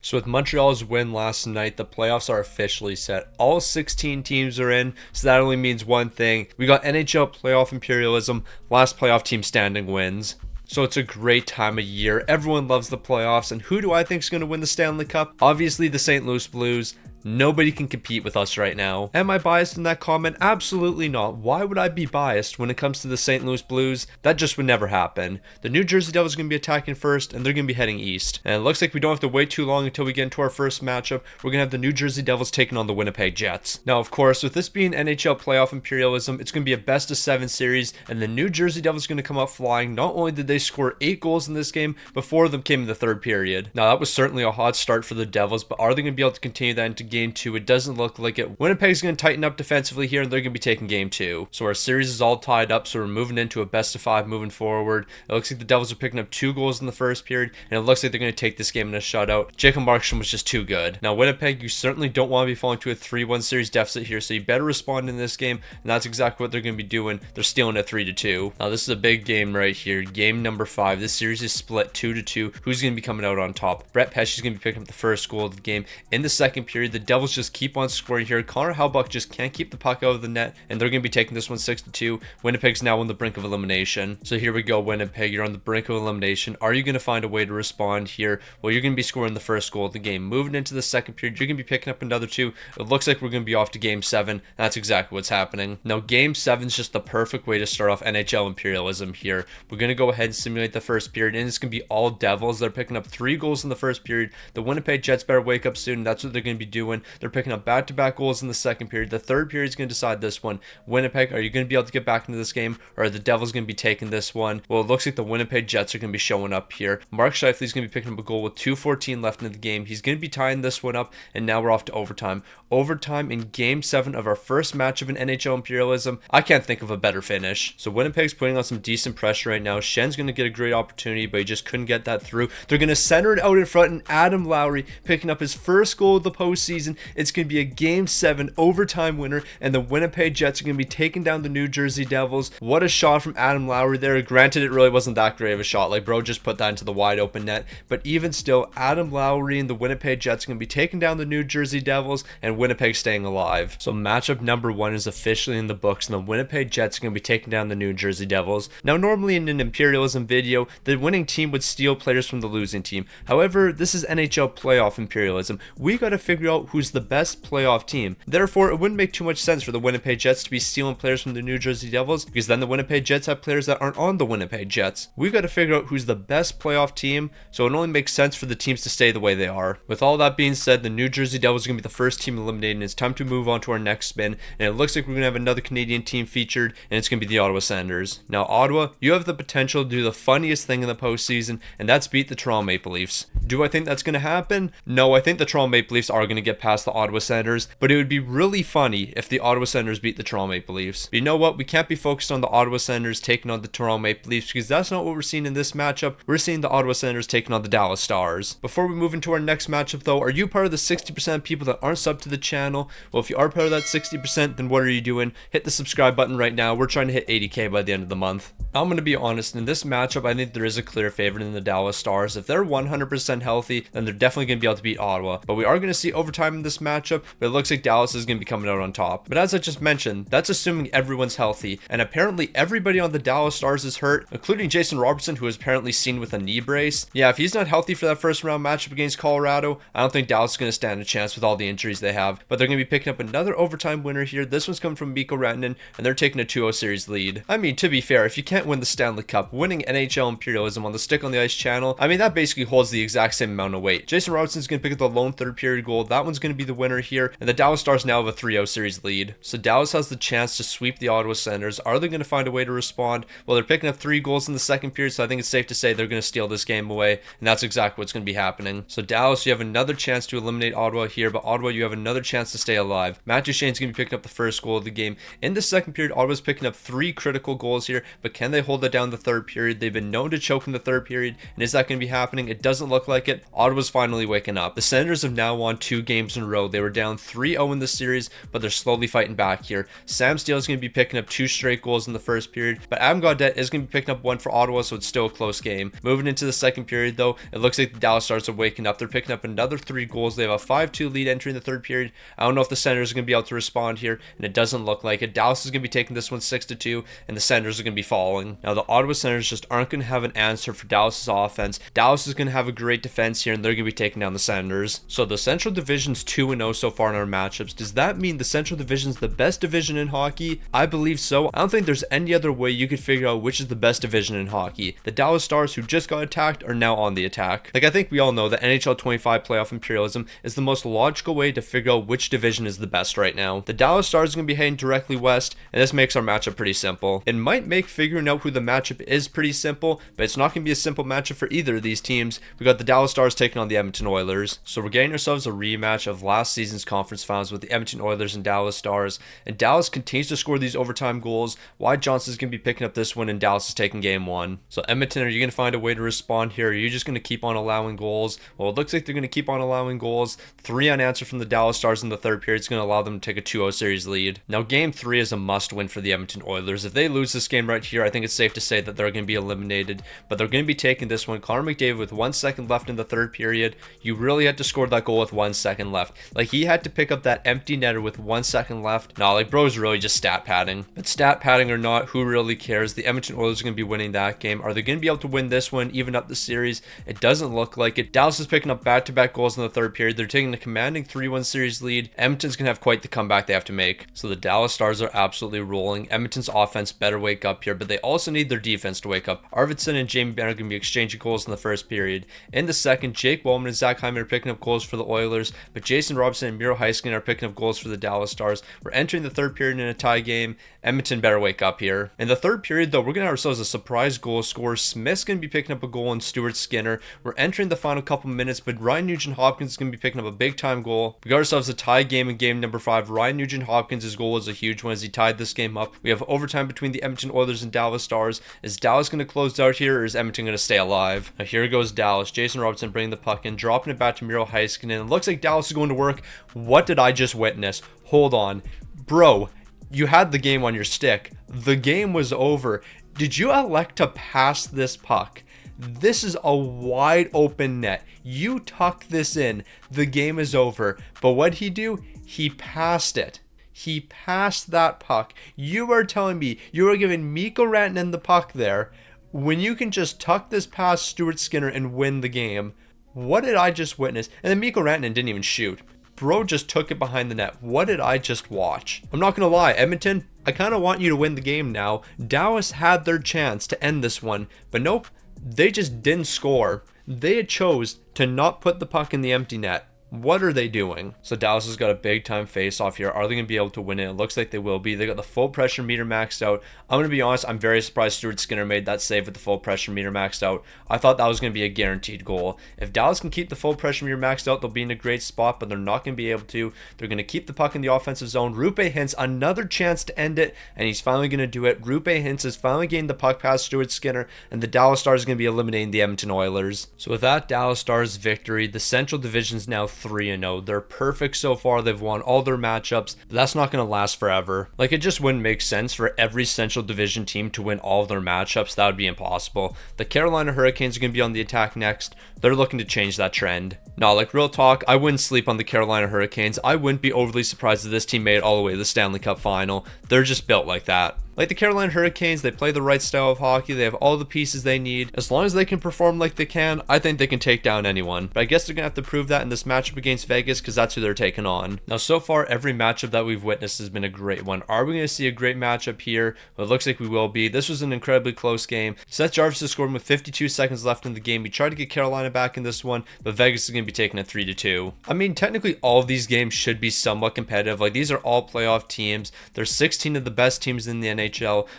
So with Montreal's win last night, the playoffs are officially set. All 16 teams are in, so that only means one thing. We got NHL playoff imperialism, last playoff team standing wins. So it's a great time of year. Everyone loves the playoffs, and who do I think is going to win the Stanley Cup? Obviously the St. Louis Blues. Nobody can compete with us right now. Am I biased in that comment? Absolutely not. Why would I be biased when it comes to the St. Louis Blues? That just would never happen. The New Jersey Devils are going to be attacking first, and they're going to be heading east. And it looks like we don't have to wait too long until we get into our first matchup. We're going to have the New Jersey Devils taking on the Winnipeg Jets. Now, of course, with this being NHL playoff imperialism, it's going to be a best-of-7 series, and the New Jersey Devils are going to come out flying. Not only did they score 8 goals in this game, but 4 of them came in the third period. Now, that was certainly a hot start for the Devils, but are they going to be able to continue that into Game 2? It doesn't look like it. Winnipeg's going to tighten up defensively here, and they're going to be taking Game 2. So our series is all tied up, so we're moving into a best-of-5 moving forward. It looks like the Devils are picking up 2 goals in the first period, and it looks like they're going to take this game in a shutout. Jacob Markstrom was just too good. Now, Winnipeg, you certainly don't want to be falling to a 3-1 series deficit here, so you better respond in this game, and that's exactly what they're going to be doing. They're stealing it 3-2. Now, this is a big game right here. Game number 5. This series is split 2-2. Who's going to be coming out on top? Brett Pesce is going to be picking up the first goal of the game. In the second period, the Devils just keep on scoring here. Connor Hellebuyck just can't keep the puck out of the net, and they're going to be taking this one 6-2. Winnipeg's now on the brink of elimination. So here we go, Winnipeg. You're on the brink of elimination. Are you going to find a way to respond here? Well, you're going to be scoring the first goal of the game. Moving into the second period, you're going to be picking up another 2. It looks like we're going to be off to Game 7. That's exactly what's happening. Now, Game 7 is just the perfect way to start off NHL imperialism here. We're going to go ahead and simulate the first period, and it's going to be all Devils. They're picking up 3 goals in the first period. The Winnipeg Jets better wake up soon. That's what they're going to be doing. They're picking up back-to-back goals in the second period. The third period is going to decide this one. Winnipeg, are you going to be able to get back into this game, or are the Devils going to be taking this one? Well, it looks like the Winnipeg Jets are going to be showing up here. Mark Scheifele is going to be picking up a goal with 2:14 left in the game. He's going to be tying this one up, and now we're off to overtime. Overtime in Game 7 of our first match of an NHL imperialism. I can't think of a better finish. So Winnipeg's putting on some decent pressure right now. Schen's going to get a great opportunity, but he just couldn't get that through. They're going to center it out in front, and Adam Lowry picking up his first goal of the postseason. It's going to be a Game 7 overtime winner, and the Winnipeg Jets are going to be taking down the New Jersey Devils. What a shot from Adam Lowry there. Granted, it really wasn't that great of a shot. Like, bro just put that into the wide open net. But even still, Adam Lowry and the Winnipeg Jets are going to be taking down the New Jersey Devils, and Winnipeg staying alive. So matchup number 1 is officially in the books, and the Winnipeg Jets are going to be taking down the New Jersey Devils. Now, normally in an imperialism video, the winning team would steal players from the losing team. However, this is NHL playoff imperialism. We got to figure out who's the best playoff team. Therefore, it wouldn't make too much sense for the Winnipeg Jets to be stealing players from the New Jersey Devils, because then the Winnipeg Jets have players that aren't on the Winnipeg Jets. We've got to figure out who's the best playoff team, so it only makes sense for the teams to stay the way they are. With all that being said, the New Jersey Devils are going to be the first team eliminated, and it's time to move on to our next spin, and it looks like we're going to have another Canadian team featured, and it's going to be the Ottawa Senators. Now, Ottawa, you have the potential to do the funniest thing in the postseason, and that's beat the Toronto Maple Leafs. Do I think that's going to happen? No, I think the Toronto Maple Leafs are going to get past the Ottawa Senators, but it would be really funny if the Ottawa Senators beat the Toronto Maple Leafs. But you know what? We can't be focused on the Ottawa Senators taking on the Toronto Maple Leafs, because that's not what we're seeing in this matchup. We're seeing the Ottawa Senators taking on the Dallas Stars. Before we move into our next matchup though, are you part of the 60% of people that aren't subbed to the channel? Well, if you are part of that 60%, then what are you doing? Hit the subscribe button right now. We're trying to hit 80k by the end of the month. I'm going to be honest, in this matchup, I think there is a clear favorite in the Dallas Stars. If they're 100% healthy, then they're definitely going to be able to beat Ottawa. But we are going to see overtime in this matchup, but it looks like Dallas is going to be coming out on top. But as I just mentioned, that's assuming everyone's healthy, and apparently everybody on the Dallas Stars is hurt, including Jason Robertson, who is apparently seen with a knee brace. Yeah, if he's not healthy for that first round matchup against Colorado, I don't think Dallas is going to stand a chance with all the injuries they have. But they're going to be picking up another overtime winner here. This one's coming from Mikko Rantanen, and they're taking a 2-0 series lead. I mean, to be fair, if you can't win the Stanley Cup, winning NHL imperialism on the Stick on the Ice channel, I mean, that basically holds the exact same amount of weight. Jason Robertson's going to pick up the lone third period goal. That one's going to be the winner here, and the Dallas Stars now have a 3-0 series lead. So Dallas has the chance to sweep the Ottawa Senators. Are they going to find a way to respond? Well, they're picking up 3 goals in the second period, so I think it's safe to say they're going to steal this game away, and that's exactly what's going to be happening. So Dallas, you have another chance to eliminate Ottawa here, but Ottawa, you have another chance to stay alive. Matt Duchene's going to be picking up the first goal of the game. In the second period, Ottawa's picking up 3 critical goals here, but can they hold it down the third period? They've been known to choke in the third period, and is that going to be happening? It doesn't look like it. Ottawa's finally waking up. The Senators have now won 2 games games in a row. They were down 3-0 in the series, but they're slowly fighting back here. Sam Steele is going to be picking up 2 straight goals in the first period, but Adam Gaudette is going to be picking up 1 for Ottawa, so it's still a close game. Moving into the second period, though, it looks like the Dallas Stars are waking up. They're picking up another 3 goals. They have a 5-2 lead entering the third period. I don't know if the Senators are going to be able to respond here, and it doesn't look like it. Dallas is going to be taking this one 6-2, and the Senators are going to be falling. Now, the Ottawa Senators just aren't going to have an answer for Dallas's offense. Dallas is going to have a great defense here, and they're going to be taking down the Senators. So the Central Division's 2-0 so far in our matchups. Does that mean the Central Division's the best division in hockey? I believe so. I don't think there's any other way you could figure out which is the best division in hockey. The Dallas Stars, who just got attacked, are now on the attack. Like, I think we all know that NHL 25 playoff imperialism is the most logical way to figure out which division is the best right now. The Dallas Stars are going to be heading directly west, and this makes our matchup pretty simple. It might make figuring out who the matchup is pretty simple, but it's not going to be a simple matchup for either of these teams. We got the Dallas Stars taking on the Edmonton Oilers. So we're getting ourselves a rematch of last season's conference finals with the Edmonton Oilers and Dallas Stars. And Dallas continues to score these overtime goals. Wyatt Johnston is going to be picking up this one, and Dallas is taking game 1. So Edmonton, are you going to find a way to respond here? Are you just going to keep on allowing goals? Well, it looks like they're going to keep on allowing goals. 3 unanswered from the Dallas Stars in the third period is going to allow them to take a 2-0 series lead. Now, game 3 is a must-win for the Edmonton Oilers. If they lose this game right here, I think it's safe to say that they're going to be eliminated. But they're going to be taking this one. Connor McDavid with 1 second left in the third period. You really had to score that goal with 1 second left. Like, he had to pick up that empty netter with 1 second left. Nah, like, bro's really just stat padding. But stat padding or not, who really cares? The Edmonton Oilers are going to be winning that game. Are they going to be able to win this one, even up the series? It doesn't look like it. Dallas is picking up back-to-back goals in the third period. They're taking a commanding 3-1 series lead. Edmonton's going to have quite the comeback they have to make. So the Dallas Stars are absolutely rolling. Edmonton's offense better wake up here, but they also need their defense to wake up. Arvidsson and Jamie Benn are going to be exchanging goals in the first period. In the second, Jake Wellman and Zach Hyman are picking up goals for the Oilers, but Jason Robinson and Miro Heiskanen are picking up goals for the Dallas Stars. We're entering the third period in a tie game. Edmonton better wake up here. In the third period, though, we're going to have ourselves a surprise goal scorer. Smith's going to be picking up a goal on Stuart Skinner. We're entering the final couple minutes, but Ryan Nugent-Hopkins is going to be picking up a big-time goal. We got ourselves a tie game in game number 5. Ryan Nugent-Hopkins' goal is a huge one as he tied this game up. We have overtime between the Edmonton Oilers and Dallas Stars. Is Dallas going to close out here, or is Edmonton going to stay alive? Now here goes Dallas. Jason Robinson bringing the puck in, dropping it back to Miro Heiskanen. It looks like Dallas is going to work. What did I just witness? Hold on. Bro, you had the game on your stick. The game was over. Did you elect to pass this puck? This is a wide open net. You tuck this in. The game is over. But what'd he do? He passed it. He passed that puck. You are telling me you are giving Mikko Rantanen the puck there when you can just tuck this past Stuart Skinner and win the game? What did I just witness? And then Mikko Rantanen didn't even shoot. Bro just took it behind the net. What did I just watch? I'm not going to lie, Edmonton, I kind of want you to win the game now. Dallas had their chance to end this one, but nope, they just didn't score. They chose to not put the puck in the empty net. What are they doing? So Dallas has got a big time face off here. Are they going to be able to win it? It looks like they will be. They got the full pressure meter maxed out. I'm going to be honest, I'm very surprised Stuart Skinner made that save with the full pressure meter maxed out. I thought that was going to be a guaranteed goal. If Dallas can keep the full pressure meter maxed out, they'll be in a great spot, but they're not going to be able to. They're going to keep the puck in the offensive zone. Roope Hintz, another chance to end it, and he's finally going to do it. Roope Hintz is finally getting the puck past Stuart Skinner, and the Dallas Stars are going to be eliminating the Edmonton Oilers. So with that Dallas Stars victory, the Central Division is now 3-0. They're perfect so far. They've won all their matchups, but that's not going to last forever. Like, it just wouldn't make sense for every Central Division team to win all of their matchups. That would be impossible. The Carolina Hurricanes are going to be on the attack next. They're looking to change that trend. No, like, real talk, I wouldn't sleep on the Carolina Hurricanes. I wouldn't be overly surprised if this team made it all the way to the Stanley Cup final. They're just built like that. Like the Carolina Hurricanes, they play the right style of hockey. They have all the pieces they need. As long as they can perform like they can, I think they can take down anyone. But I guess they're going to have to prove that in this matchup against Vegas because that's who they're taking on. Now, so far, every matchup that we've witnessed has been a great one. Are we going to see a great matchup here? Well, it looks like we will be. This was an incredibly close game. Seth Jarvis has scored with 52 seconds left in the game. We tried to get Carolina back in this one, but Vegas is going to be taking it 3-2. I mean, technically, all of these games should be somewhat competitive. Like, these are all playoff teams. There's 16 of the best teams in the NHL.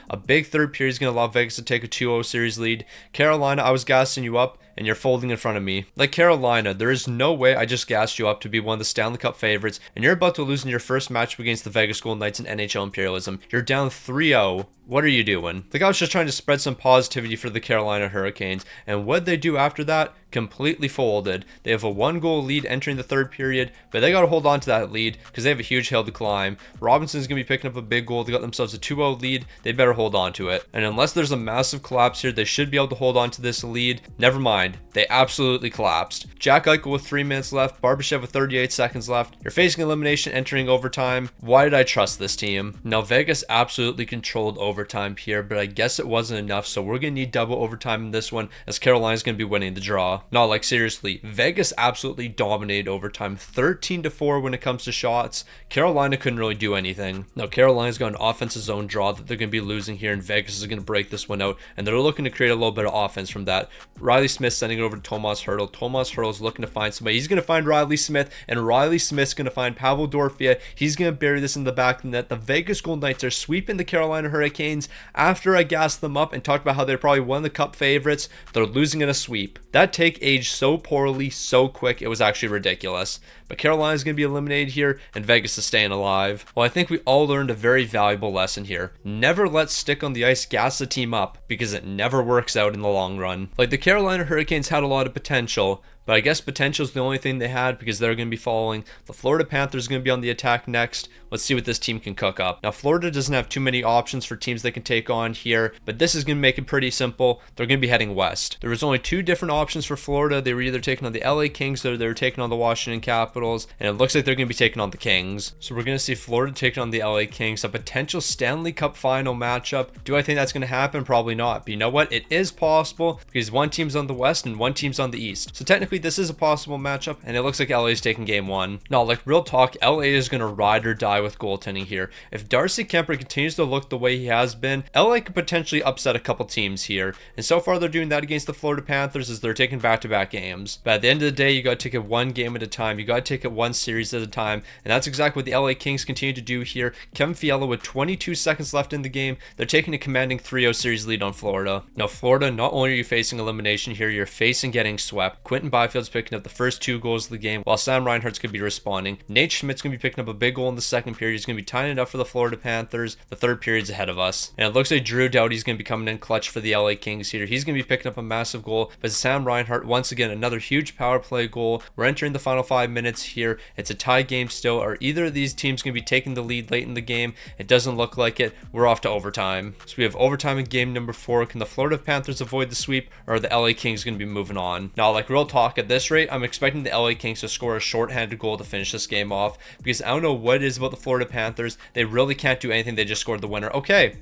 A big third period is going to allow Vegas to take a 2-0 series lead. Carolina, I was gassing you up. and you're folding in front of me. Like Carolina, there is no way I just gassed you up to be one of the Stanley Cup favorites, and you're about to lose in your first match against the Vegas Golden Knights in NHL Imperialism. You're down 3-0. What are you doing? Like, I was just trying to spread some positivity for the Carolina Hurricanes, and what they do after that? Completely folded. They have a 1-goal lead entering the third period, but they got to hold on to that lead because they have a huge hill to climb. Robinson's going to be picking up a big goal. They got themselves a 2-0 lead. They better hold on to it. And unless there's a massive collapse here, they should be able to hold on to this lead. Never mind. They absolutely collapsed. Jack Eichel with 3 minutes left. Barbashev with 38 seconds left. You're facing elimination entering overtime. Why did I trust this team? Now, Vegas absolutely controlled overtime here, but I guess it wasn't enough, so we're going to need double overtime in this one as Carolina's going to be winning the draw. No, like seriously, Vegas absolutely dominated overtime, 13-4 when it comes to shots. Carolina couldn't really do anything. Now, Carolina's got an offensive zone draw that they're going to be losing here, and Vegas is going to break this one out, and they're looking to create a little bit of offense from that. Riley Smith sending it over to Tomas Hertl. Tomas Hertl is looking to find somebody. He's going to find Riley Smith, and Riley Smith's going to find Pavel Dorfia. He's going to bury this in the back of the net. The Vegas Golden Knights are sweeping the Carolina Hurricanes. After I gassed them up and talked about how they're probably one of the cup favorites, they're losing in a sweep. That take aged so poorly, so quick, it was actually ridiculous. But Carolina's going to be eliminated here, and Vegas is staying alive. Well, I think we all learned a very valuable lesson here. Never let stick on the ice gas the team up, because it never works out in the long run. Like, the Carolina Hurricanes had a lot of potential, but I guess potential is the only thing they had because they're going to be following. The Florida Panthers are going to be on the attack next. Let's see what this team can cook up. Now, Florida doesn't have too many options for teams they can take on here, but this is going to make it pretty simple. They're going to be heading west. There was only 2 different options for Florida. They were either taking on the LA Kings or they were taking on the Washington Capitals, and it looks like they're going to be taking on the Kings. So we're going to see Florida taking on the LA Kings, a potential Stanley Cup final matchup. Do I think that's going to happen? Probably not. But you know what? It is possible because one team's on the west and one team's on the east. So technically this is a possible matchup, and it looks like LA is taking game 1. Now, like, real talk, LA is going to ride or die with goaltending here. If Darcy Kemper continues to look the way he has been, LA could potentially upset a couple teams here. And so far they're doing that against the Florida Panthers as they're taking back-to-back games. But at the end of the day, you got to take it one game at a time. You got to take it one series at a time. And that's exactly what the LA Kings continue to do here. Kevin Fiala with 22 seconds left in the game. They're taking a commanding 3-0 series lead on Florida. Now, Florida, not only are you facing elimination here, you're facing getting swept. Quentin Byfield's picking up the first 2 goals of the game, while Sam Reinhart's going to be responding. Nate Schmidt's going to be picking up a big goal in the second period. He's going to be tying it up for the Florida Panthers. The third period's ahead of us. And it looks like Drew Doughty's going to be coming in clutch for the LA Kings here. He's going to be picking up a massive goal, but Sam Reinhart, once again, another huge power play goal. We're entering the final 5 minutes here. It's a tie game still. Are either of these teams going to be taking the lead late in the game? It doesn't look like it. We're off to overtime. So we have overtime in game number 4. Can the Florida Panthers avoid the sweep, or are the LA Kings going to be moving on? Now, like, real talk, at this rate, I'm expecting the LA Kings to score a shorthanded goal to finish this game off, because I don't know what it is about the Florida Panthers. They really can't do anything. They just scored the winner. Okay,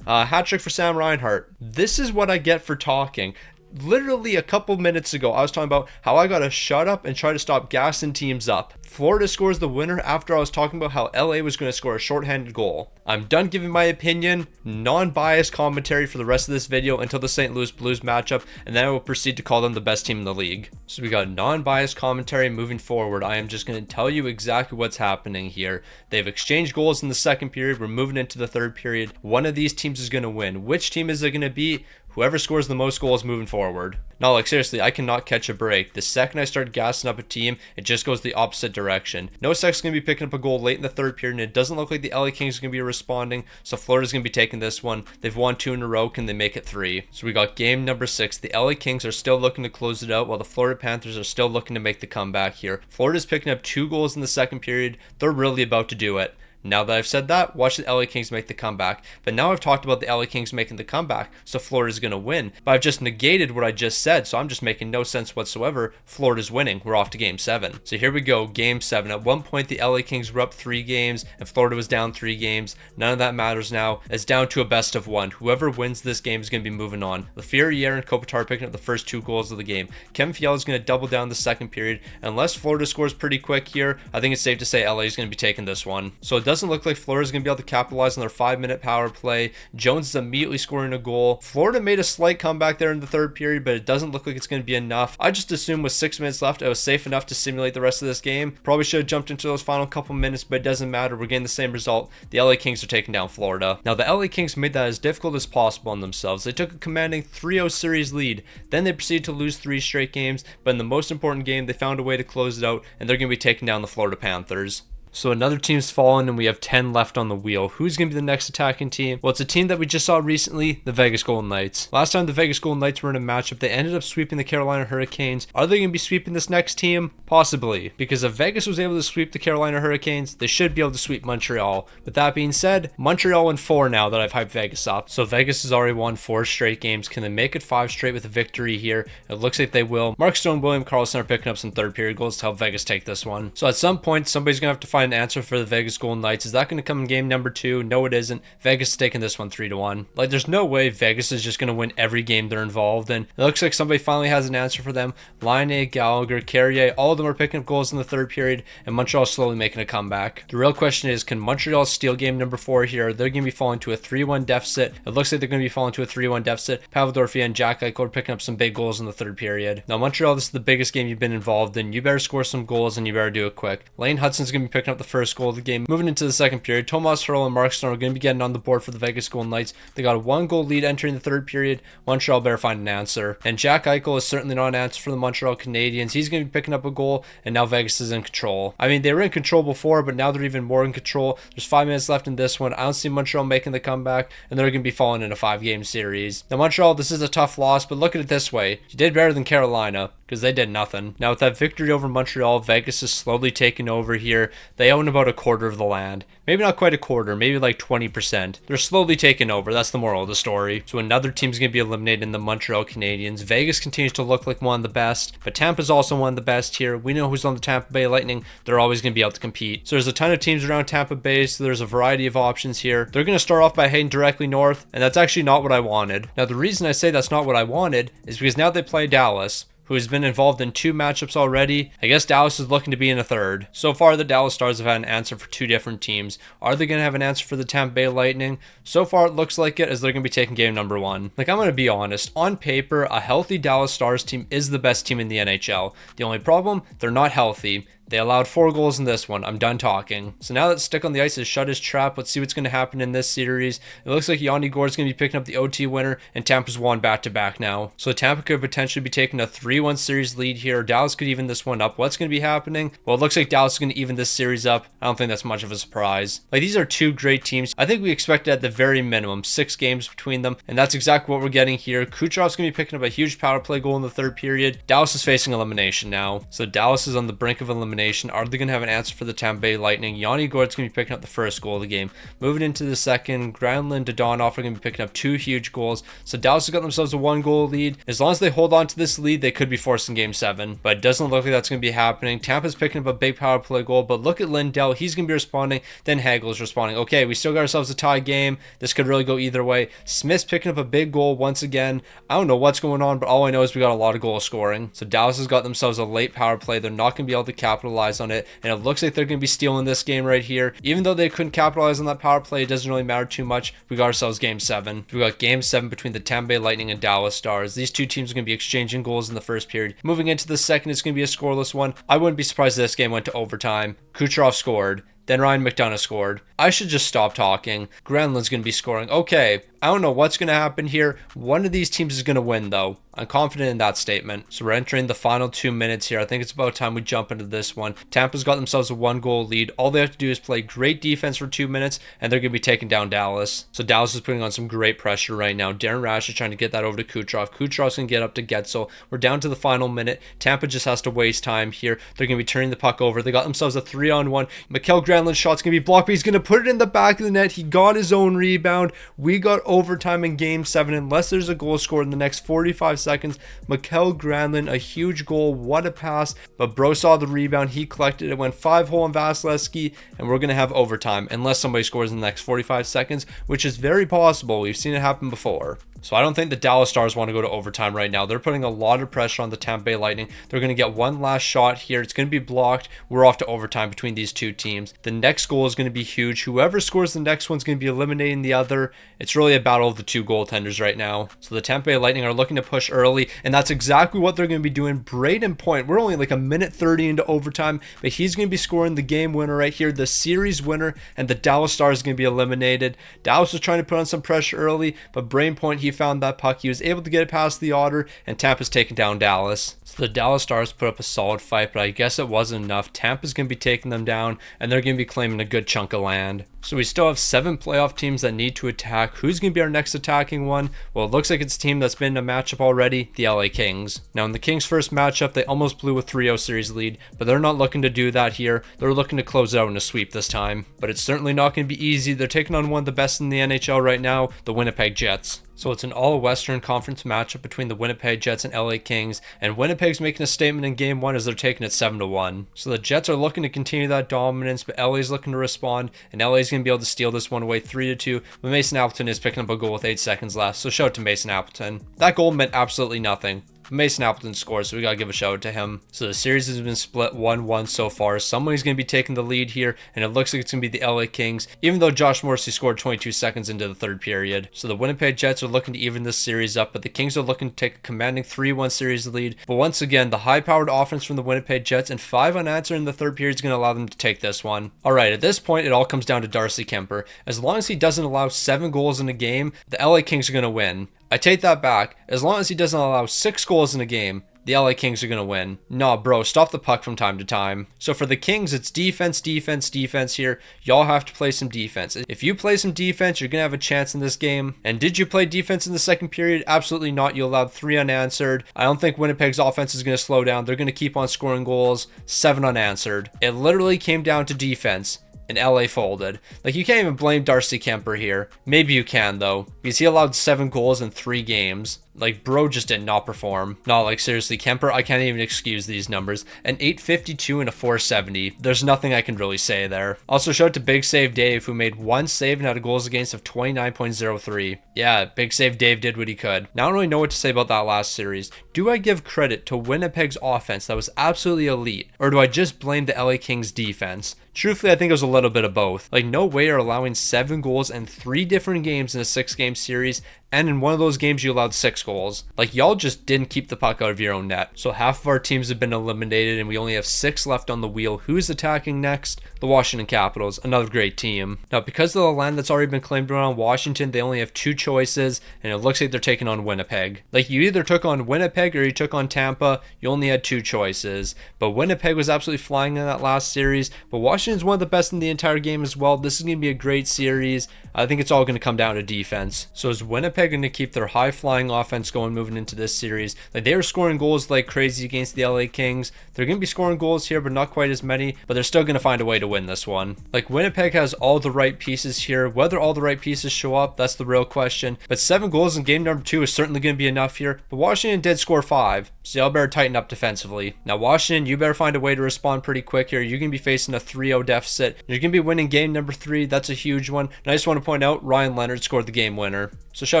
hat trick for Sam Reinhart. This is what I get for talking. Literally a couple minutes ago, I was talking about how I gotta shut up and try to stop gassing teams up. Florida scores the winner after I was talking about how LA was going to score a shorthanded goal. I'm done giving my opinion, non-biased commentary for the rest of this video until the St. Louis Blues matchup, and then I will proceed to call them the best team in the league. So we got non-biased commentary moving forward. I am just going to tell you exactly what's happening here. They've exchanged goals in the second period. We're moving into the third period. One of these teams is going to win. Which team is it going to be? Whoever scores the most goals moving forward. No, like, seriously, I cannot catch a break. The second I start gassing up a team, it just goes the opposite direction. Nosek's going to be picking up a goal late in the third period, and it doesn't look like the LA Kings are going to be responding, so Florida's going to be taking this one. They've won 2 in a row. Can they make it 3? So we got game number 6. The LA Kings are still looking to close it out, while the Florida Panthers are still looking to make the comeback here. Florida's picking up 2 goals in the second period. They're really about to do it. Now that I've said that, watch the LA Kings make the comeback. But now I've talked about the LA Kings making the comeback, so Florida's going to win. But I've just negated what I just said, so I'm just making no sense whatsoever. Florida's winning. We're off to game 7. So here we go, game 7. At one point, the LA Kings were up 3 games, and Florida was down 3 games. None of that matters now. It's down to a best of 1. Whoever wins this game is going to be moving on. Lafreniere and Kopitar picking up the first 2 goals of the game. Kevin Fiala is going to double down the second period. Unless Florida scores pretty quick here, I think it's safe to say LA is going to be taking this one. So doesn't look like Florida's going to be able to capitalize on their 5-minute power play. Jones is immediately scoring a goal. Florida made a slight comeback there in the third period, but it doesn't look like it's going to be enough. I just assumed with 6 minutes left, it was safe enough to simulate the rest of this game. Probably should have jumped into those final couple minutes, but it doesn't matter. We're getting the same result. The LA Kings are taking down Florida. Now, the LA Kings made that as difficult as possible on themselves. They took a commanding 3-0 series lead. Then they proceeded to lose 3 straight games, but in the most important game, they found a way to close it out, and they're going to be taking down the Florida Panthers. So another team's fallen and we have 10 left on the wheel. Who's going to be the next attacking team? Well, it's a team that we just saw recently, the Vegas Golden Knights. Last time the Vegas Golden Knights were in a matchup, they ended up sweeping the Carolina Hurricanes. Are they going to be sweeping this next team? Possibly. Because if Vegas was able to sweep the Carolina Hurricanes, they should be able to sweep Montreal. With that being said, Montreal won 4 now that I've hyped Vegas up. So Vegas has already won 4 straight games. Can they make it 5 straight with a victory here? It looks like they will. Mark Stone, William Karlsson are picking up some third period goals to help Vegas take this one. So at some point, somebody's going to have to find an answer for the Vegas Golden Knights. Is that going to come in game number 2? No, it isn't. Vegas is taking this one 3-1. Like, there's no way Vegas is just going to win every game they're involved in. It looks like somebody finally has an answer for them. Laine, Gallagher, Carrier, all of them are picking up goals in the third period, and Montreal slowly making a comeback. The real question is, can Montreal steal game number 4 here? They're going to be falling to a 3-1 deficit. It looks like they're going to be falling to a 3-1 deficit. Pavel Dorofei and Jack Eichel are picking up some big goals in the third period. Now, Montreal, this is the biggest game you've been involved in. You better score some goals, and you better do it quick. Lane Hudson's going to be picking up the first goal of the game. Moving into the second period, Tomas Hertl and Mark Stone are going to be getting on the board for the Vegas Golden Knights. They got a 1-goal lead entering the third period. Montreal better find an answer. And Jack Eichel is certainly not an answer for the Montreal Canadiens. He's going to be picking up a goal, and now Vegas is in control. I mean, they were in control before, but now they're even more in control. There's 5 minutes left in this one. I don't see Montreal making the comeback, and they're going to be falling in a 5-game series. Now, Montreal, this is a tough loss, but look at it this way. You did better than Carolina, because they did nothing. Now, with that victory over Montreal, Vegas is slowly taking over here. They own about a quarter of the land. Maybe not quite a quarter, maybe like 20%. They're slowly taking over. That's the moral of the story. So another team's going to be eliminated in the Montreal Canadiens. Vegas continues to look like one of the best, but Tampa's also one of the best here. We know who's on the Tampa Bay Lightning. They're always going to be able to compete. So there's a ton of teams around Tampa Bay, so there's a variety of options here. They're going to start off by heading directly north, and that's actually not what I wanted. Now, the reason I say that's not what I wanted is because now they play Dallas, who has been involved in 2 matchups already. I guess Dallas is looking to be in a third. So far, the Dallas Stars have had an answer for 2 different teams. Are they going to have an answer for the Tampa Bay Lightning? So far, it looks like it, as they're going to be taking game number 1. Like, I'm going to be honest. On paper, a healthy Dallas Stars team is the best team in the NHL. The only problem, they're not healthy. They allowed 4 goals in this one. I'm done talking. So now that Stick on the Ice has shut his trap, let's see what's going to happen in this series. It looks like Yanni Gourde's going to be picking up the OT winner, and Tampa's won back-to-back now. So Tampa could potentially be taking a 3-1 series lead here. Dallas could even this one up. What's going to be happening? Well, it looks like Dallas is going to even this series up. I don't think that's much of a surprise. Like, these are 2 great teams. I think we expected at the very minimum 6 games between them, and that's exactly what we're getting here. Kucherov's going to be picking up a huge power play goal in the third period. Dallas is facing elimination now. So Dallas is on the brink of elimination. Are they going to have an answer for the Tampa Bay Lightning? Yanni Gourde's going to be picking up the first goal of the game. Moving into the second, Granlund, Dadonov are going to be picking up 2 huge goals. So Dallas has got themselves a 1-goal lead. As long as they hold on to this lead, they could be forcing game 7, but it doesn't look like that's going to be happening. Tampa's picking up a big power play goal, but look at Lindell. He's going to be responding. Then Hagel's responding. Okay, we still got ourselves a tie game. This could really go either way. Smith's picking up a big goal once again. I don't know what's going on, but all I know is we got a lot of goal scoring. So Dallas has got themselves a late power play. They're not going to be able to capitalize on it, and it looks like they're going to be stealing this game right here. Even though they couldn't capitalize on that power play, it doesn't really matter too much. We got ourselves game 7. We got game 7 between the Tampa Bay Lightning and Dallas Stars. These 2 teams are going to be exchanging goals in the first period. Moving into the second, it's going to be a scoreless one. I wouldn't be surprised if this game went to overtime. Kucherov scored. Then Ryan McDonough scored. I should just stop talking. Granlund's going to be scoring. Okay, I don't know what's going to happen here. One of these teams is going to win, though. I'm confident in that statement. So we're entering the final 2 minutes here. I think it's about time we jump into this one. Tampa's got themselves a 1-goal lead. All they have to do is play great defense for 2 minutes, and they're going to be taking down Dallas. So Dallas is putting on some great pressure right now. Darren Rash is trying to get that over to Kucherov. Kucherov's going to get up to Getzel. We're down to the final minute. Tampa just has to waste time here. They're going to be turning the puck over. They got themselves a 3-on-1. Mikael Granlund's shot's going to be blocked, but he's going to put it in the back of the net. He got his own rebound. We got overtime in game 7. Unless there's a goal scored in the next 45 seconds, Mikael Granlund, a huge goal. What a pass. But bro saw the rebound. He collected it. Went 5-hole on Vasilevsky, and we're going to have overtime unless somebody scores in the next 45 seconds, which is very possible. We've seen it happen before. So I don't think the Dallas Stars want to go to overtime right now. They're putting a lot of pressure on the Tampa Bay Lightning. They're going to get one last shot here. It's going to be blocked. We're off to overtime between these two teams. The next goal is going to be huge. Whoever scores the next one's going to be eliminating the other. It's really a battle of the two goaltenders right now. So the Tampa Bay Lightning are looking to push early, and that's exactly what they're going to be doing. Braden Point, we're only like a minute 30 into overtime, but he's going to be scoring the game winner right here, the series winner, and the Dallas Stars is going to be eliminated. Dallas was trying to put on some pressure early, but Braden Point, he found that puck. He was able to get it past the Otter, and Tampa's taking down Dallas. So the Dallas Stars put up a solid fight, but I guess it wasn't enough. Tampa's going to be taking them down, and they're going to be claiming a good chunk of land. So we still have 7 playoff teams that need to attack. Who's going to be our next attacking one? Well, it looks like it's a team that's been in a matchup already, the LA Kings. Now, in the Kings' first matchup, they almost blew a 3-0 series lead, but they're not looking to do that here. They're looking to close out in a sweep this time. But it's certainly not going to be easy. They're taking on one of the best in the NHL right now, the Winnipeg Jets. So it's an all-Western Conference matchup between the Winnipeg Jets and LA Kings, and Winnipeg's making a statement in Game 1 as they're taking it 7-1. So the Jets are looking to continue that dominance, but LA's looking to respond, and LA's going to be able to steal this one away 3-2, but Mason Appleton is picking up a goal with 8 seconds left, so shout out to Mason Appleton. That goal meant absolutely nothing. Mason Appleton scores, so we gotta give a shout out to him. So the series has been split 1-1 so far. Somebody's gonna be taking the lead here, and it looks like it's gonna be the LA Kings, even though Josh Morrissey scored 22 seconds into the third period. So the Winnipeg Jets are looking to even this series up, but the Kings are looking to take a commanding 3-1 series lead. But once again, the high-powered offense from the Winnipeg Jets and 5 unanswered in the third period is gonna allow them to take this one. Alright, at this point, it all comes down to Darcy Kuemper. As long as he doesn't allow 7 goals in a game, the LA Kings are gonna win. I take that back. As long as he doesn't allow 6 goals in a game, the LA Kings are going to win. Nah, bro, stop the puck from time to time. So for the Kings, it's defense, defense, defense here. Y'all have to play some defense. If you play some defense, you're going to have a chance in this game. And did you play defense in the second period? Absolutely not. You allowed 3 unanswered. I don't think Winnipeg's offense is going to slow down. They're going to keep on scoring goals. 7 unanswered. It literally came down to defense. And LA folded. Like, you can't even blame Darcy Kuemper here. Maybe you can, though, because he allowed 7 goals in 3 games. Like, bro just did not perform. No, like, seriously, Kuemper, I can't even excuse these numbers. An 852 and a 470. There's nothing I can really say there. Also, shout out to Big Save Dave, who made 1 save and had a goals against of 29.03. Yeah, Big Save Dave did what he could. Now, I don't really know what to say about that last series. Do I give credit to Winnipeg's offense that was absolutely elite, or do I just blame the LA Kings defense? Truthfully, I think it was a little bit of both. Like, no way are allowing 7 goals in 3 different games in a 6-game series, and in one of those games you allowed 6 goals. Like, y'all just didn't keep the puck out of your own net. So half of our teams have been eliminated, and we only have 6 left on the wheel. Who's attacking next? The Washington Capitals, another great team. Now, because of the land that's already been claimed around Washington, they only have 2 choices, and it looks like they're taking on Winnipeg. Like, you either took on Winnipeg or you took on Tampa. You only had 2 choices. But Winnipeg was absolutely flying in that last series, but Washington's one of the best in the entire game as well. This is going to be a great series. I think it's all going to come down to defense. So is Winnipeg going to keep their high-flying offense going moving into this series? Like, they were scoring goals like crazy against the LA Kings. They're going to be scoring goals here, but not quite as many. But they're still going to find a way to win this one. Like, Winnipeg has all the right pieces here. Whether all the right pieces show up, that's the real question. But 7 goals in game number 2 is certainly going to be enough here. But Washington did score 5. So y'all better tighten up defensively. Now, Washington, you better find a way to respond pretty quick here. You're going to be facing a 3-0 deficit. You're going to be winning game number 3. That's a huge one. And I just want to point out, Ryan Leonard scored the game winner. So shout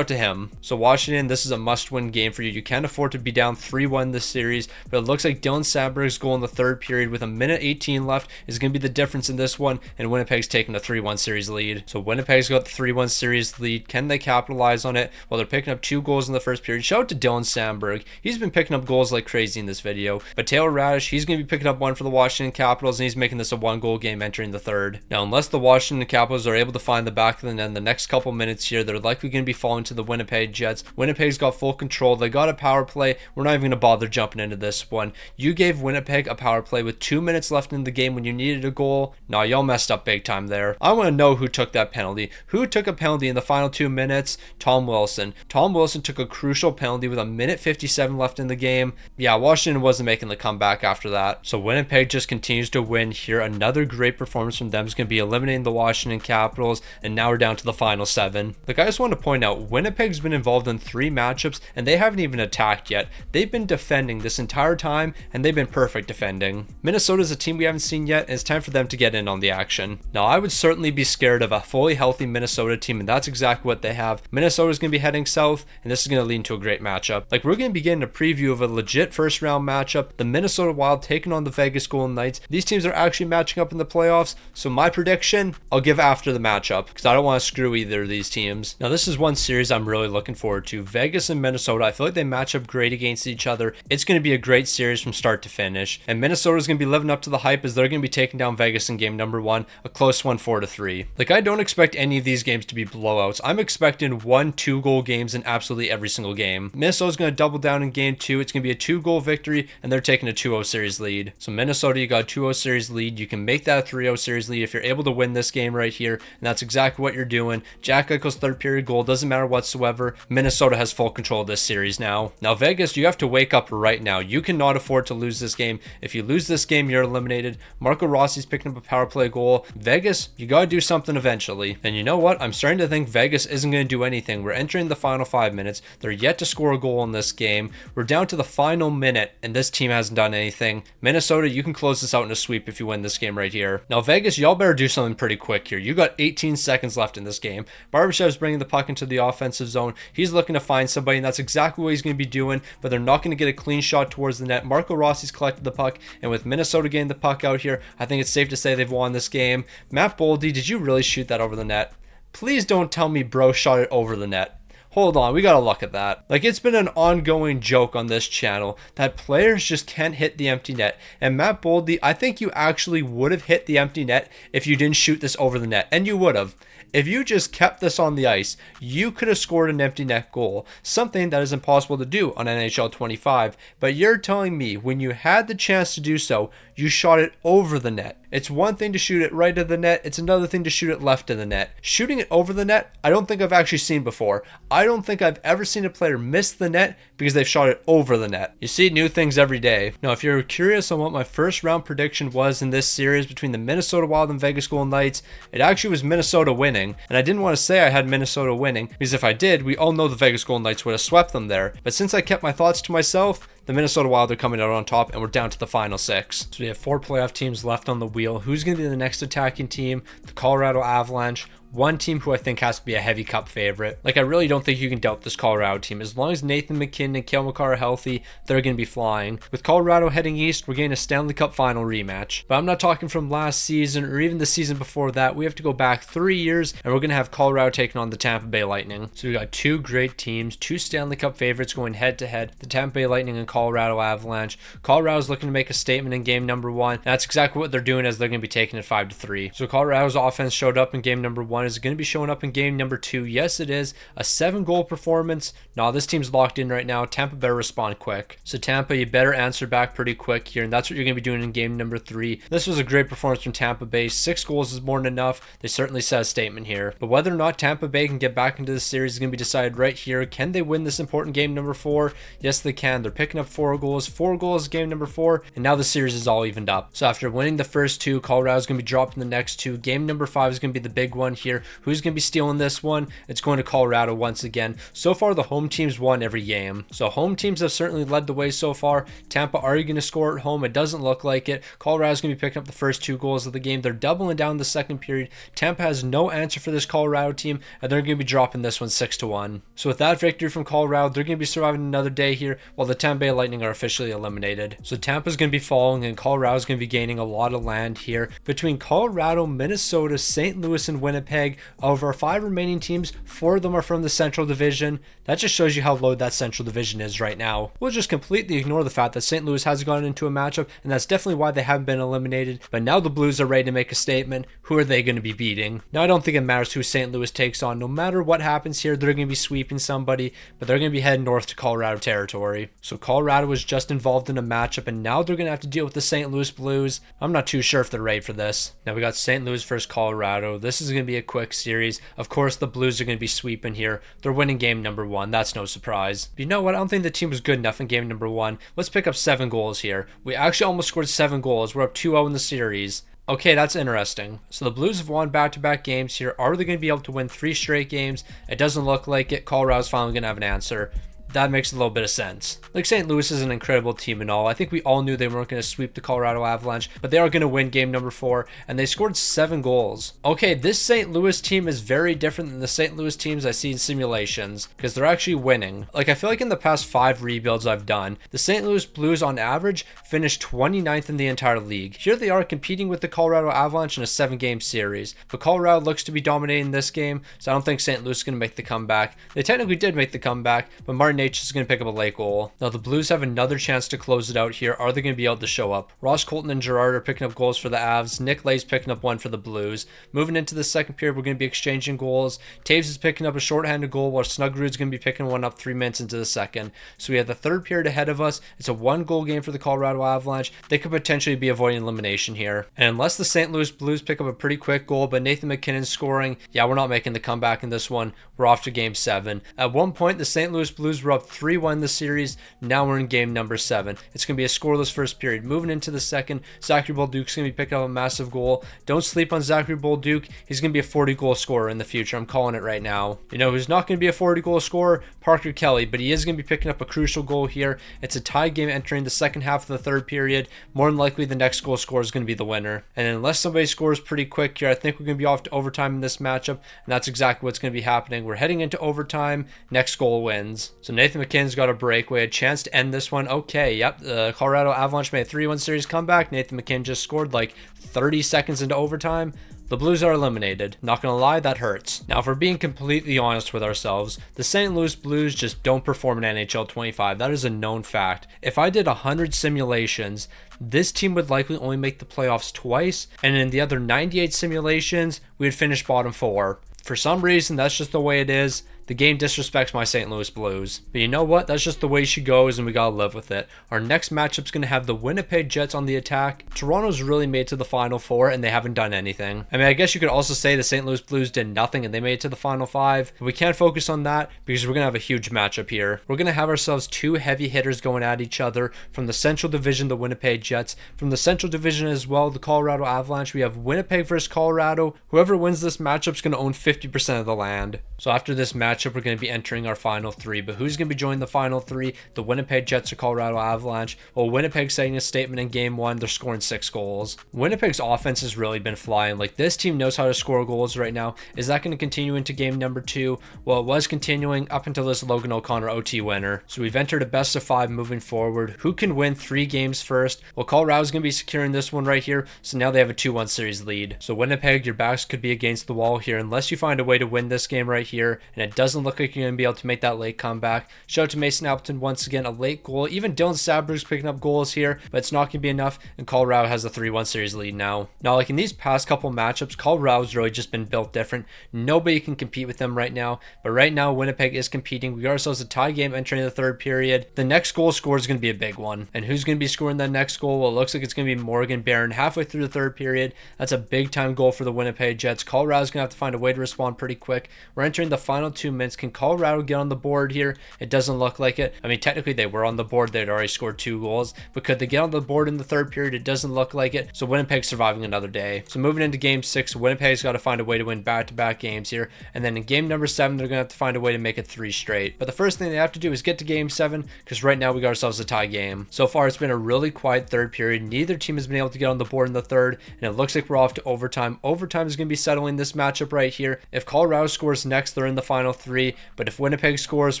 out to him. So Washington, this is a must-win game for you. You can't afford to be down 3-1 this series, but it looks like Dylan Sandberg's goal in the third period with a minute 18 left is going to be the difference in this one, and Winnipeg's taking a 3-1 series lead. So Winnipeg's got the 3-1 series lead. Can they capitalize on it? Well, they're picking up 2 goals in the first period. Shout out to Dylan Sandberg. He's been picking up goals like crazy in this video. But Taylor Radish, he's going to be picking up 1 for the Washington Capitals, and he's making this a 1-goal game entering the third. Now, unless the Washington Capitals are able to find the back of the net in the next couple minutes here, they're likely going to be falling to the Winnipeg Jets. Winnipeg's got full control. They got a power play. We're not even going to bother jumping into this one. You gave Winnipeg a power play with 2 minutes left in the game when you needed a goal. Nah, y'all messed up big time there. I want to know who took that penalty. Who took a penalty in the final 2 minutes? Tom Wilson. Tom Wilson took a crucial penalty with a minute 57 left in the game. game. Yeah, Washington wasn't making the comeback after that. So Winnipeg just continues to win here. Another great performance from them is going to be eliminating the Washington Capitals, and now we're down to the final 7. Like, I just want to point out, Winnipeg's been involved in 3 matchups, and they haven't even attacked yet. They've been defending this entire time, and they've been perfect defending. Minnesota's a team we haven't seen yet, and it's time for them to get in on the action. Now, I would certainly be scared of a fully healthy Minnesota team, and that's exactly what they have. Minnesota's going to be heading south, and this is going to lead into a great matchup. Like, we're going to be getting a preview of a legit first round matchup. The Minnesota Wild taking on the Vegas Golden Knights. These teams are actually matching up in the playoffs, so my prediction, I'll give after the matchup, because I don't want to screw either of these teams. Now, this is one series I'm really looking forward to. Vegas and Minnesota, I feel like they match up great against each other. It's going to be a great series from start to finish, and Minnesota's going to be living up to the hype as they're going to be taking down Vegas in game number 1, a close one, 4-3. Like, I don't expect any of these games to be blowouts. I'm expecting 1-2 goal games in absolutely every single game. Minnesota's going to double down in game 2. It's going to be a 2-goal victory, and they're taking a 2-0 series lead. So Minnesota, you got a 2-0 series lead. You can make that a 3-0 series lead if you're able to win this game right here, and that's exactly what you're doing. Jack Eichel's third period goal doesn't matter whatsoever. Minnesota has full control of this series now. Now, Vegas, you have to wake up right now. You cannot afford to lose this game. If you lose this game, you're eliminated. Marco Rossi's picking up a power play goal. Vegas, you got to do something eventually. And you know what? I'm starting to think Vegas isn't going to do anything. We're entering the final 5 minutes. They're yet to score a goal in this game. We're down to the final minute, and this team hasn't done anything. Minnesota, you can close this out in a sweep if you win this game right here. Now, Vegas, y'all better do something pretty quick here. You got 18 seconds left in this game. Barbashev's bringing the puck into the offensive zone. He's looking to find somebody, and that's exactly what he's going to be doing, but they're not going to get a clean shot towards the net. Marco Rossi's collected the puck, and with Minnesota getting the puck out here, I think it's safe to say they've won this game. Matt Boldy, did you really shoot that over the net? Please don't tell me bro shot it over the net. Hold on, we gotta look at that. Like, it's been an ongoing joke on this channel that players just can't hit the empty net. And Matt Boldy, I think you actually would have hit the empty net if you didn't shoot this over the net. And you would have. If you just kept this on the ice, you could have scored an empty net goal, something that is impossible to do on NHL 25. But you're telling me when you had the chance to do so, you shot it over the net. It's one thing to shoot it right of the net, it's another thing to shoot it left of the net. Shooting it over the net, I don't think I've actually seen before. I don't think I've ever seen a player miss the net because they've shot it over the net. You see new things every day. Now, if you're curious on what my first round prediction was in this series between the Minnesota Wild and Vegas Golden Knights, it actually was Minnesota winning. And I didn't want to say I had Minnesota winning, because if I did, we all know the Vegas Golden Knights would have swept them there. But since I kept my thoughts to myself, the Minnesota Wild are coming out on top, and we're down to the final 6. So we have 4 playoff teams left on the wheel. Who's going to be the next attacking team? The Colorado Avalanche. One team who I think has to be a heavy cup favorite. Like, I really don't think you can doubt this Colorado team. As long as Nathan McKinnon and Cale Makar are healthy, they're going to be flying. With Colorado heading east, we're getting a Stanley Cup final rematch. But I'm not talking from last season or even the season before that. We have to go back 3 years, and we're going to have Colorado taking on the Tampa Bay Lightning. So we got 2 great teams, 2 Stanley Cup favorites going head to head. The Tampa Bay Lightning and Colorado Avalanche. Colorado's looking to make a statement in game number 1. That's exactly what they're doing, as they're going to be taking it 5-3. So Colorado's offense showed up in game number 1. Is it going to be showing up in game number 2? Yes, it is. A 7-goal performance. No, this team's locked in right now. Tampa better respond quick. So Tampa, you better answer back pretty quick here, and that's what you're going to be doing in game number 3. This was a great performance from Tampa Bay. 6 goals is more than enough. They certainly set a statement here. But whether or not Tampa Bay can get back into the series is going to be decided right here. Can they win this important game number 4? Yes, they can. They're picking up 4 goals. 4 goals game number 4, and now the series is all evened up. So after winning the first 2, Colorado's going to be dropping the next 2. Game number 5 is going to be the big one here. Who's going to be stealing this one? It's going to Colorado once again. So far, the home teams won every game. So home teams have certainly led the way so far. Tampa, are you going to score at home? It doesn't look like it. Colorado's going to be picking up the first 2 goals of the game. They're doubling down the second period. Tampa has no answer for this Colorado team, and they're going to be dropping this one 6-1. So with that victory from Colorado, they're going to be surviving another day here, while the Tampa Bay Lightning are officially eliminated. So Tampa's going to be falling, and Colorado's going to be gaining a lot of land here. Between Colorado, Minnesota, St. Louis, and Winnipeg, of our 5 remaining teams, 4 of them are from the Central Division. That just shows you how low that Central Division is right now. We'll just completely ignore the fact that St. Louis has gone into a matchup, and that's definitely why they haven't been eliminated. But now the Blues are ready to make a statement. Who are they going to be beating? Now, I don't think it matters who St. Louis takes on. No matter what happens here, they're going to be sweeping somebody, but they're going to be heading north to Colorado territory. So Colorado was just involved in a matchup, and now they're going to have to deal with the St. Louis Blues. I'm not too sure if they're ready for this. Now we got St. Louis versus Colorado. This is going to be a quick series. Of course, the Blues are going to be sweeping here. They're winning game number 1. That's no surprise. But you know what? I don't think the team was good enough in game number 1. Let's pick up 7 goals here. We actually almost scored 7 goals. We're up 2-0 in the series. Okay, that's interesting. So the Blues have won back-to-back games here. Are they going to be able to win 3 straight games? It doesn't look like it. Colorado's finally going to have an answer. That makes a little bit of sense. Like, St. Louis is an incredible team and all. I think we all knew they weren't going to sweep the Colorado Avalanche, but they are going to win game number 4, and they scored 7 goals. Okay, this St. Louis team is very different than the St. Louis teams I see in simulations, because they're actually winning. Like, I feel like in the past 5 rebuilds I've done, the St. Louis Blues on average finished 29th in the entire league. Here they are competing with the Colorado Avalanche in a 7-game series, but Colorado looks to be dominating this game, so I don't think St. Louis is going to make the comeback. They technically did make the comeback, but Martin H is going to pick up a late goal. Now the Blues have another chance to close it out here. Are they going to be able to show up? Ross Colton and Girard are picking up goals for the Avs. Nick Lay's picking up 1 for the Blues. Moving into the second period, we're going to be exchanging goals. Taves is picking up a shorthanded goal, while Snuggerud's going to be picking one up 3 minutes into the second. So we have the third period ahead of us. It's a 1-goal game for the Colorado Avalanche. They could potentially be avoiding elimination here. And unless the St. Louis Blues pick up a pretty quick goal, but Nathan MacKinnon's scoring, yeah, we're not making the comeback in this one. We're off to game 7. At one point, the St. Louis Blues were up 3-1 in the series. Now we're in game number 7. It's going to be a scoreless first period. Moving into the second, Zachary Bolduc's going to be picking up a massive goal. Don't sleep on Zachary Bolduc. He's going to be a 40-goal scorer in the future. I'm calling it right now. You know who's not going to be a 40-goal scorer? Parker Kelly, but he is going to be picking up a crucial goal here. It's a tie game entering the second half of the third period. More than likely, the next goal scorer is going to be the winner. And unless somebody scores pretty quick here, I think we're going to be off to overtime in this matchup, and that's exactly what's going to be happening. We're heading into overtime. Next goal wins. So Nathan MacKinnon's got a breakaway, a chance to end this one. Okay, yep, the Colorado Avalanche made a 3-1 series comeback. Nathan MacKinnon just scored like 30 seconds into overtime. The Blues are eliminated. Not gonna lie, that hurts. Now, if we're being completely honest with ourselves, the St. Louis Blues just don't perform in NHL 25. That is a known fact. If I did 100 simulations, this team would likely only make the playoffs twice, and in the other 98 simulations, we would finish bottom 4. For some reason, that's just the way it is. The game disrespects my St. Louis Blues. But you know what? That's just the way she goes, and we gotta live with it. Our next matchup's gonna have the Winnipeg Jets on the attack. Toronto's really made it to the Final 4, and they haven't done anything. I mean, I guess you could also say the St. Louis Blues did nothing, and they made it to the Final 5. But we can't focus on that, because we're gonna have a huge matchup here. We're gonna have ourselves 2 heavy hitters going at each other. From the Central Division, the Winnipeg Jets. From the Central Division as well, the Colorado Avalanche. We have Winnipeg versus Colorado. Whoever wins this matchup's gonna own 50% of the land. So after this matchup, we're going to be entering our final 3. But who's going to be joining the final 3? The Winnipeg Jets or Colorado Avalanche? Well, Winnipeg's saying a statement in game 1. They're scoring 6 goals. Winnipeg's offense has really been flying. Like, this team knows how to score goals right now. Is that going to continue into game number 2? Well, it was continuing up until this Logan O'Connor OT winner. So we've entered a best of 5 moving forward. Who can win 3 games first? Well, Colorado's going to be securing this one right here. So now they have a 2-1 series lead. So Winnipeg, your backs could be against the wall here unless you find a way to win this game right here, and it doesn't look like you're going to be able to make that late comeback. Shout out to Mason Appleton once again, a late goal. Even Dylan Saber's picking up goals here, but it's not going to be enough, and Colorado has a 3-1 series lead now. Now, like in these past couple matchups, Colorado's really just been built different. Nobody can compete with them right now, but right now Winnipeg is competing. We got ourselves a tie game entering the third period. The next goal scored is going to be a big one, and who's going to be scoring that next goal? Well, it looks like it's going to be Morgan Barron halfway through the third period. That's a big time goal for the Winnipeg Jets. Colorado's going to have to find a way to respond pretty quick. We're entering the final 2 minutes. Can Colorado get on the board here? It doesn't look like it. I mean, technically they were on the board. They'd already scored 2 goals, but could they get on the board in the third period? It doesn't look like it. So Winnipeg's surviving another day. So moving into game 6, Winnipeg's got to find a way to win back-to-back games here. And then in game number 7, they're going to have to find a way to make it 3 straight. But the first thing they have to do is get to game 7, because right now we got ourselves a tie game. So far, it's been a really quiet third period. Neither team has been able to get on the board in the third, and it looks like we're off to overtime. Overtime is going to be settling this matchup right here. If Colorado scores next, they're in the final 3. But if Winnipeg scores,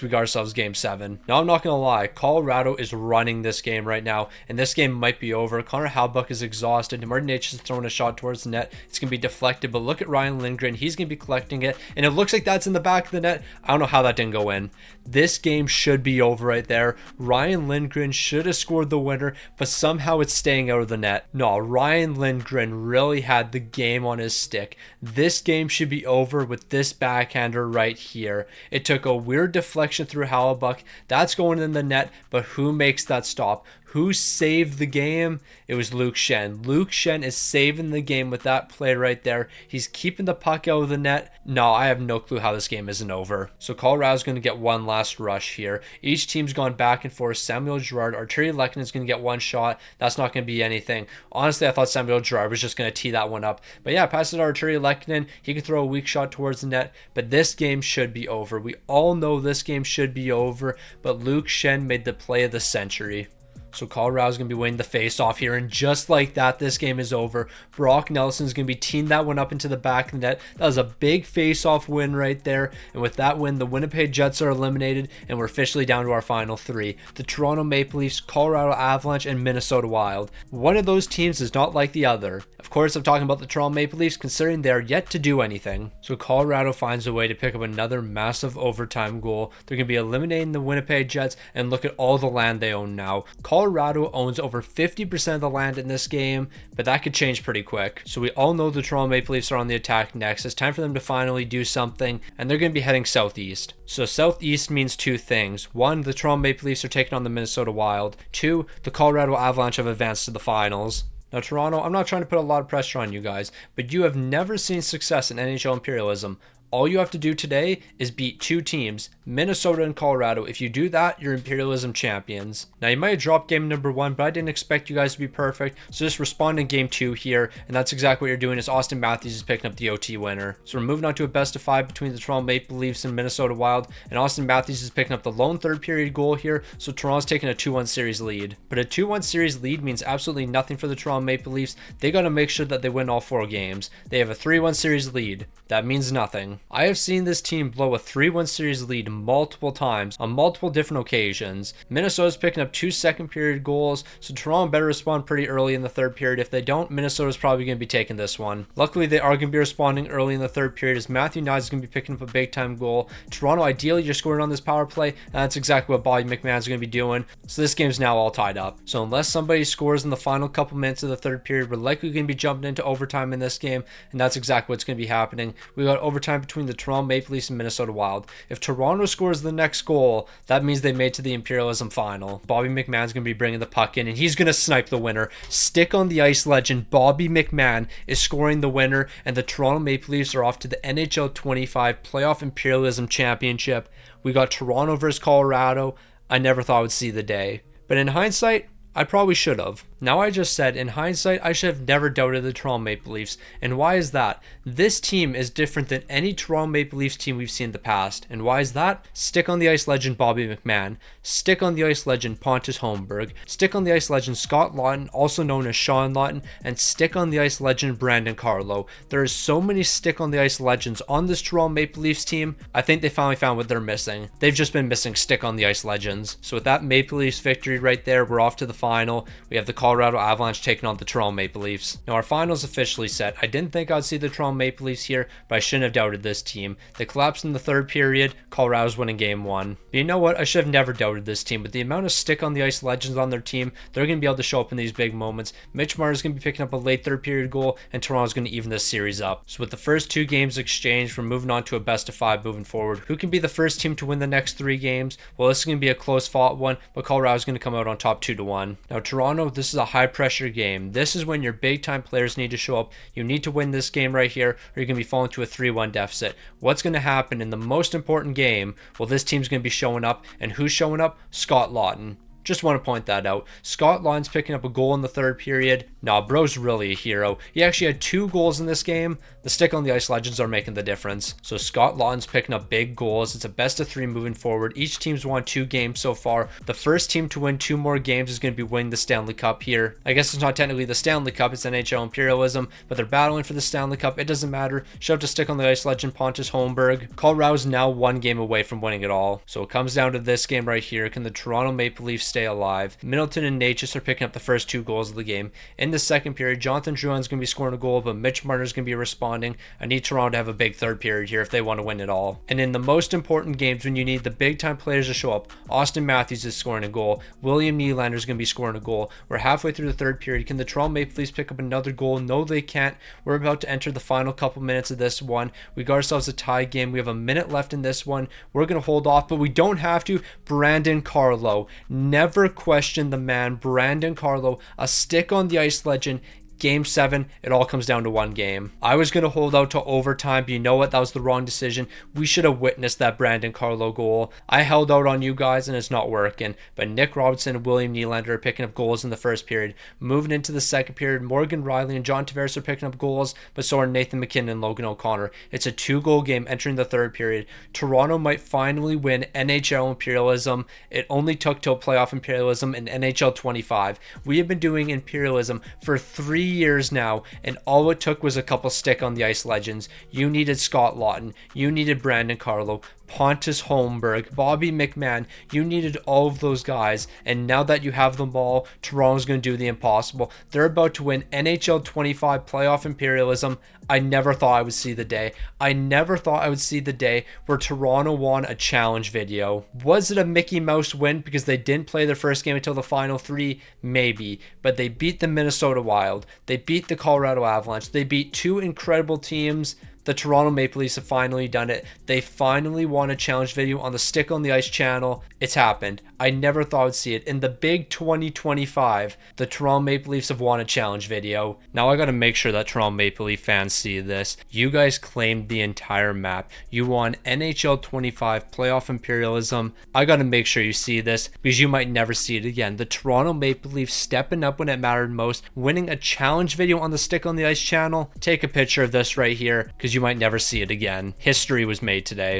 we got ourselves game 7. Now, I'm not going to lie. Colorado is running this game right now, and this game might be over. Connor Halbuck is exhausted. Martin H is throwing a shot towards the net. It's going to be deflected, but look at Ryan Lindgren. He's going to be collecting it, and it looks like that's in the back of the net. I don't know how that didn't go in. This game should be over right there. Ryan Lindgren should have scored the winner, but somehow it's staying out of the net. No, Ryan Lindgren really had the game on his stick. This game should be over with this backhander right here. It took a weird deflection through Halbuck. That's going in the net, but who makes that stop? Who saved the game? It was Luke Schenn. Luke Schenn is saving the game with that play right there. He's keeping the puck out of the net. No, I have no clue how this game isn't over. So Colorado's going to get one last rush here. Each team's gone back and forth. Samuel Girard, Arturi Lehkonen is going to get one shot. That's not going to be anything. Honestly, I thought Samuel Girard was just going to tee that one up. But yeah, pass it to Arturi Lehkonen. He can throw a weak shot towards the net. But this game should be over. We all know this game should be over. But Luke Schenn made the play of the century. So Colorado's going to be winning the face-off here, and just like that, this game is over. Brock Nelson's going to be teeing that one up into the back of the net. That was a big face-off win right there, and with that win, the Winnipeg Jets are eliminated, and we're officially down to our final three. The Toronto Maple Leafs, Colorado Avalanche, and Minnesota Wild. One of those teams is not like the other. Of course, I'm talking about the Toronto Maple Leafs, considering they're yet to do anything. So Colorado finds a way to pick up another massive overtime goal. They're going to be eliminating the Winnipeg Jets, and look at all the land they own now. Colorado owns over 50% of the land in this game, but that could change pretty quick. So we all know the Toronto Maple Leafs are on the attack next. It's time for them to finally do something, and they're going to be heading southeast. So southeast means two things. One, the Toronto Maple Leafs are taking on the Minnesota Wild. Two, the Colorado Avalanche have advanced to the finals. Now, Toronto, I'm not trying to put a lot of pressure on you guys, but you have never seen success in NHL imperialism. All you have to do today is beat two teams, Minnesota and Colorado. If you do that, you're Imperialism champions. Now, you might have dropped game number 1, but I didn't expect you guys to be perfect. So just respond in game 2 here, and that's exactly what you're doing, is Austin Matthews is picking up the OT winner. So we're moving on to a best of 5 between the Toronto Maple Leafs and Minnesota Wild, and Austin Matthews is picking up the lone third period goal here, so Toronto's taking a 2-1 series lead. But a 2-1 series lead means absolutely nothing for the Toronto Maple Leafs. They got to make sure that they win all 4 games. They have a 3-1 series lead. That means nothing. I have seen this team blow a 3-1 series lead multiple times on multiple different occasions. Minnesota's picking up 2 second period goals, so Toronto better respond pretty early in the third period. If they don't, Minnesota's probably going to be taking this one. Luckily, they are going to be responding early in the third period, as Matthew Knies is going to be picking up a big time goal. Toronto, ideally, you're scoring on this power play, and that's exactly what Bobby McMahon's going to be doing. So this game's now all tied up. So unless somebody scores in the final couple minutes of the third period, we're likely going to be jumping into overtime in this game, and that's exactly what's going to be happening. We got overtime between the Toronto Maple Leafs and Minnesota Wild. If Toronto scores the next goal, that means they made to the Imperialism final. Bobby McMahon's going to be bringing the puck in, and he's going to snipe the winner. Stick on the ice legend Bobby McMahon is scoring the winner, and the Toronto Maple Leafs are off to the NHL 25 Playoff Imperialism Championship. We got Toronto versus Colorado. I never thought I would see the day. But in hindsight, I probably should have. Now, I just said, in hindsight, I should have never doubted the Toronto Maple Leafs. And why is that? This team is different than any Toronto Maple Leafs team we've seen in the past. And why is that? Stick on the ice legend Bobby McMahon. Stick on the ice legend Pontus Holmberg. Stick on the ice legend Scott Laughton, also known as Sean Laughton. And stick on the ice legend Brandon Carlo. There are so many stick on the ice legends on this Toronto Maple Leafs team. I think they finally found what they're missing. They've just been missing stick on the ice legends. So with that Maple Leafs victory right there, we're off to the final. We have the Colorado Avalanche taking on the Toronto Maple Leafs. Now, our finals officially set. I didn't think I'd see the Toronto Maple Leafs here, but I shouldn't have doubted this team. They collapsed in the third period. Colorado's winning game 1. But you know what? I should have never doubted this team. With the amount of stick on the ice legends on their team, they're going to be able to show up in these big moments. Mitch Marner's going to be picking up a late third period goal, and Toronto's going to even this series up. So with the first 2 games exchanged, we're moving on to a best of 5 moving forward. Who can be the first team to win the next 3 games? Well, this is going to be a close fought one, but Colorado's going to come out on top 2-1. Now, Toronto, this is a high pressure game. This is when your big time players need to show up. You need to win this game right here, or you're going to be falling to a 3-1 deficit. What's going to happen in the most important game? Well, this team's going to be showing up, and who's showing up? Scott Laughton. Just want to point that out. Scott Laughton's picking up a goal in the third period. Nah, bro's really a hero. He actually had 2 goals in this game. The stick on the ice legends are making the difference. So Scott Laughton's picking up big goals. It's a best of 3 moving forward. Each team's won 2 games so far. The first team to win 2 more games is going to be winning the Stanley Cup here. I guess it's not technically the Stanley Cup, it's NHL Imperialism, but they're battling for the Stanley Cup. It doesn't matter. Show up to stick on the ice legend Pontus Holmberg. Colorado's now 1 game away from winning it all. So it comes down to this game right here. Can the Toronto Maple Leafs stay alive? Middleton and Natchez are picking up the first 2 goals of the game. In the second period, Jonathan Drouin's going to be scoring a goal, but Mitch Marner's going to be responding. I need Toronto to have a big third period here if they want to win it all. And in the most important games, when you need the big time players to show up, Austin Matthews is scoring a goal. William Nylander is going to be scoring a goal. We're halfway through the third period. Can the Toronto Maple Leafs pick up another goal? No, they can't. We're about to enter the final couple minutes of this one. We got ourselves a tie game. We have a minute left in this one. We're going to hold off, but we don't have to. Brandon Carlo. Never never questioned the man, Brandon Carlo, a stick on the ice legend. Game 7, it all comes down to one game. I was going to hold out to overtime, but you know what? That was the wrong decision. We should have witnessed that Brandon Carlo goal. I held out on you guys, and it's not working. But Nick Robertson and William Nylander are picking up goals in the first period. Moving into the second period, Morgan Riley and John Tavares are picking up goals, but so are Nathan McKinnon and Logan O'Connor. It's a 2-goal game entering the third period. Toronto might finally win NHL Imperialism. It only took till playoff Imperialism in NHL 25. We have been doing Imperialism for 3 years now, and all it took was a couple stick on the ice legends. You needed Scott Lawton, you needed Brandon Carlo, Pontus Holmberg, Bobby McMahon. You needed all of those guys, and now that you have them all, Toronto's going to do the impossible. They're about to win NHL 25 playoff Imperialism. I never thought I would see the day. I never thought I would see the day where Toronto won a challenge video. Was it a Mickey Mouse win because they didn't play their first game until the final 3? Maybe. But they beat the Minnesota Wild. They beat the Colorado Avalanche. They beat 2 incredible teams. The Toronto Maple Leafs have finally done it. They finally won a challenge video on the Stick on the Ice channel. It's happened. I never thought I would see it. In the big 2025, the Toronto Maple Leafs have won a challenge video. Now I gotta make sure that Toronto Maple Leaf fans see this. You guys claimed the entire map. You won NHL 25 playoff Imperialism. I gotta make sure you see this because you might never see it again. The Toronto Maple Leafs stepping up when it mattered most, winning a challenge video on the Stick on the Ice channel. Take a picture of this right here because you might never see it again. History was made today.